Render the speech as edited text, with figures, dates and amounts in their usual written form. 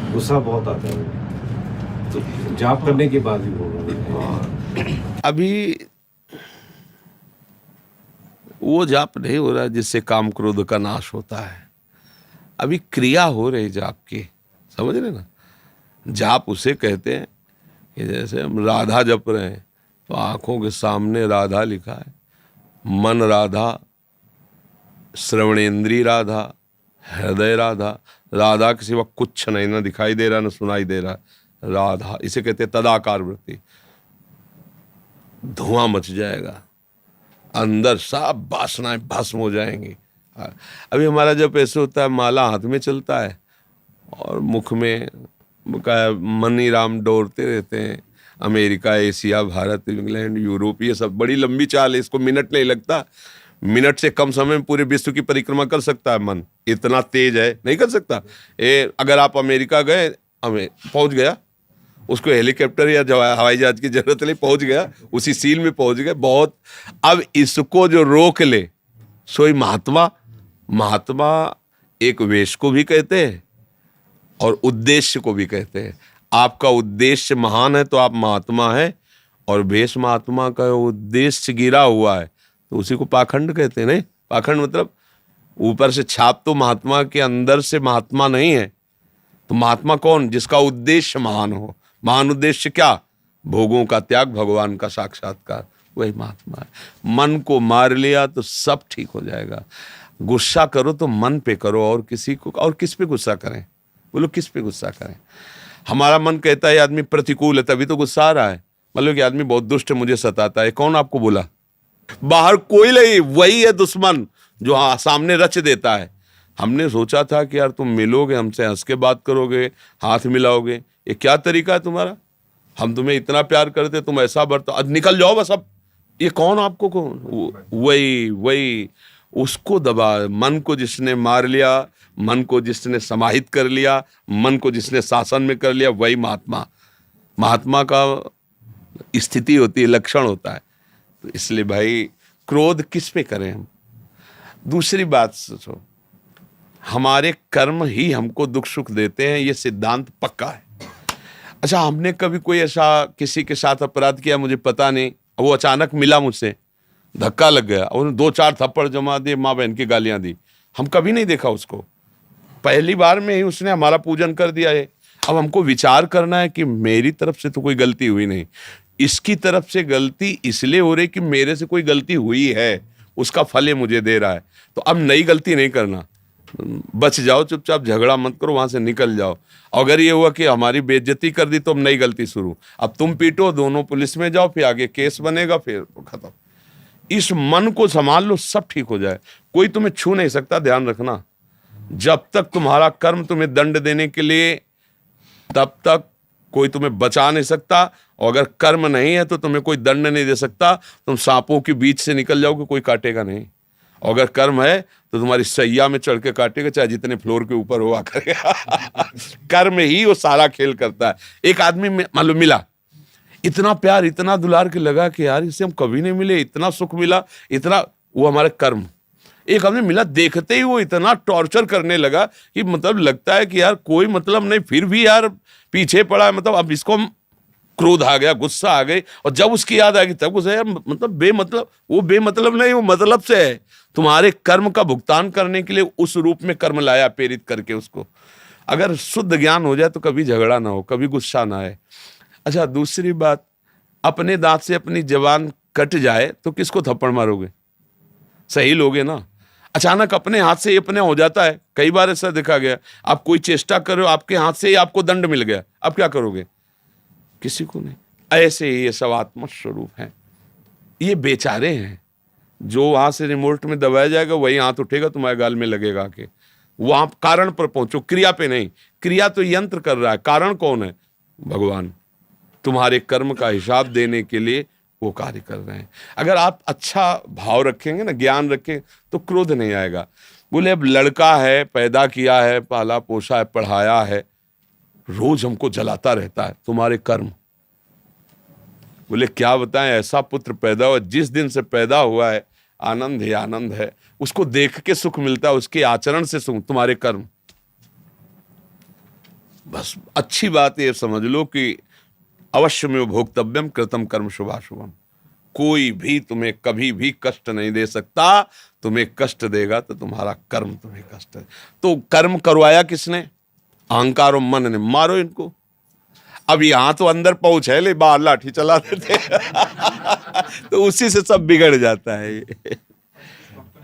गुस्सा बहुत आता है, तो जाप करने के बाद भी बोल रहा हूँ। अभी वो जाप नहीं हो रहा है जिससे काम क्रोध का नाश होता है। अभी क्रिया हो रही जाप की, समझ रहे ना। जाप उसे कहते हैं कि जैसे हम राधा जप रहे हैं तो आंखों के सामने राधा लिखा है, मन राधा, श्रवणेंद्री राधा, हृदय राधा, राधा के सिवा कुछ नहीं, ना दिखाई दे रहा ना सुनाई दे रहा, राधा। इसे कहते हैं तदाकार वृत्ति। धुआं मच जाएगा, अंदर सब वासनाएं भस्म हो जाएंगी। अभी हमारा जब ऐसे होता है, माला हाथ में चलता है और मुख में मनी राम डोरते रहते हैं। America, Asia, Bharat, England, Europe, ये सब बड़ी लंबी चाल है, इसको मिनट नहीं लगता। मिनट से कम समय में पूरे विश्व की परिक्रमा कर सकता है मन, इतना तेज है। नहीं कर सकता। अगर आप अमेरिका गए, हमें पहुंच गया, उसको हेलीकॉप्टर या हवाई जहाज की जरूरत नहीं, पहुंच गया, उसी सील में पहुंच गए, बहुत। अब इसको जो रोक ले सोई महात्मा। महात्मा एक वेश को भी कहते हैं और उद्देश्य को भी कहते हैं। आपका उद्देश्य महान है तो आप महात्मा है, और वेश महात्मा का उद्देश्य गिरा हुआ है तो उसी को पाखंड कहते हैं। नहीं, पाखंड मतलब ऊपर से छाप तो महात्मा के अंदर से महात्मा नहीं है। तो महात्मा कौन? जिसका उद्देश्य महान हो। महान उद्देश्य क्या? भोगों का त्याग, भगवान का साक्षात्कार, वही महात्मा है। मन को मार लिया तो सब ठीक हो जाएगा। गुस्सा करो तो मन पे करो, और किसी को, और किस पे गुस्सा करें? बोलो किस पे गुस्सा करें? हमारा मन कहता है आदमी प्रतिकूल है तभी तो गुस्सा आ रहा है। मतलब कि आदमी बहुत दुष्ट है, मुझे सताता है। कौन आपको बोला? बाहर कोई नहीं, वही है दुश्मन जो सामने रच देता है। हमने सोचा था कि यार तुम मिलोगे हमसे, हंस के बात करोगे, हाथ मिलाओगे, ये क्या तरीका है तुम्हारा? हम तुम्हें इतना प्यार करते, तुम ऐसा बरतो, आज निकल जाओ बस। अब ये कौन आपको? कौन? वही उसको दबा। मन को जिसने मार लिया, मन को जिसने समाहित कर लिया, मन को जिसने शासन में कर लिया, वही महात्मा। महात्मा का स्थिति होती है, लक्षण होता है। तो इसलिए भाई क्रोध किस पे करें हम? दूसरी बात सोचो, हमारे कर्म ही हमको दुख सुख देते हैं, ये सिद्धांत पक्का है। अच्छा, हमने कभी कोई ऐसा किसी के साथ अपराध किया, मुझे पता नहीं, वो अचानक मिला मुझसे, धक्का लग गया, उन्होंने 2-4 थप्पड़ जमा दिए, माँ बहन की गालियां दी, हम कभी नहीं देखा उसको, पहली बार में ही उसने हमारा पूजन कर दिया है। अब हमको विचार करना है कि मेरी तरफ से तो कोई गलती हुई नहीं, इसकी तरफ से गलती इसलिए हो रही कि मेरे से कोई गलती हुई है, उसका फल ये मुझे दे रहा है। तो अब नई गलती नहीं करना, बच जाओ, चुपचाप झगड़ा मत करो, वहां से निकल जाओ। अगर ये हुआ कि हमारी बेइज्जती कर दी तो अब नई गलती शुरू, अब तुम पीटो, दोनों पुलिस में जाओ, फिर आगे केस बनेगा, फिर खत्म। इस मन को संभाल लो, सब ठीक हो जाए। कोई तुम्हें छू नहीं सकता, ध्यान रखना। जब तक तुम्हारा कर्म तुम्हें दंड देने के लिए, तब तक कोई तुम्हें बचा नहीं सकता। और अगर कर्म नहीं है तो तुम्हें कोई दंड नहीं दे सकता। तुम सांपों के बीच से निकल जाओगे, कोई काटेगा नहीं। और अगर कर्म है तो तुम्हारी सैया में चढ़ के काटेगा, चाहे जितने फ्लोर के ऊपर हुआ करेगा। कर्म ही वो सारा खेल करता है। एक आदमी मालूम मिला, इतना प्यार, इतना दुलार के लगा कि यार इससे हम कभी नहीं मिले, इतना सुख मिला, इतना, वो हमारे कर्म। एक आदमी मिला, देखते ही वो इतना टॉर्चर करने लगा कि मतलब लगता है कि यार कोई मतलब नहीं, फिर भी यार पीछे पड़ा है। मतलब अब इसको क्रोध आ गया, गुस्सा आ गई, और जब उसकी याद आ गई तब गुस्सा, यार मतलब बेमतलब, वो बेमतलब नहीं, वो मतलब से है। तुम्हारे कर्म का भुगतान करने के लिए उस रूप में कर्म लाया, प्रेरित करके उसको। अगर शुद्ध ज्ञान हो जाए तो कभी झगड़ा ना हो, कभी गुस्सा ना आए। अच्छा, दूसरी बात, अपने दांत से अपनी जबान कट जाए तो किसको थप्पड़ मारोगे? सही लोगे ना। अचानक अपने हाथ से अपने हो जाता है, कई बार ऐसा देखा गया। आप कोई चेष्टा करो, आपके हाथ से ही आपको दंड मिल गया, अब क्या करोगे? किसी को नहीं। ऐसे ही ये सब आत्म स्वरूप है, ये बेचारे हैं। जो वहां से रिमोट में दबाया जाएगा वही हाथ उठेगा, तुम्हारे गाल में लगेगा आके। वहां कारण पर पहुंचो, क्रिया पे नहीं। क्रिया तो यंत्र कर रहा है, कारण कौन है? भगवान। तुम्हारे कर्म का हिसाब देने के लिए वो कार्य कर रहे हैं। अगर आप अच्छा भाव रखेंगे ना, ज्ञान रखें, तो क्रोध नहीं आएगा। बोले अब लड़का है, पैदा किया है, पाला पोसा है, पढ़ाया है, रोज हमको जलाता रहता है, तुम्हारे कर्म। बोले क्या बताएं, ऐसा पुत्र पैदा हुआ, जिस दिन से पैदा हुआ है आनंद ही आनंद है, उसको देख के सुख मिलता है, उसके आचरण से सुख, तुम्हारे कर्म। बस अच्छी बात ये समझ लो कि अवश्य में भोक्तव्यम कृतम कर्म शुभाशुभम। कोई भी तुम्हें कभी भी कष्ट नहीं दे सकता। तुम्हें कष्ट देगा तो तुम्हारा कर्म तुम्हें कष्ट है। तो कर्म करवाया किसने? अहंकार और मन ने। मारो इनको। अब यहां तो अंदर पहुंच है, ले बाहर लाठी चला देते तो उसी से सब बिगड़ जाता है ये।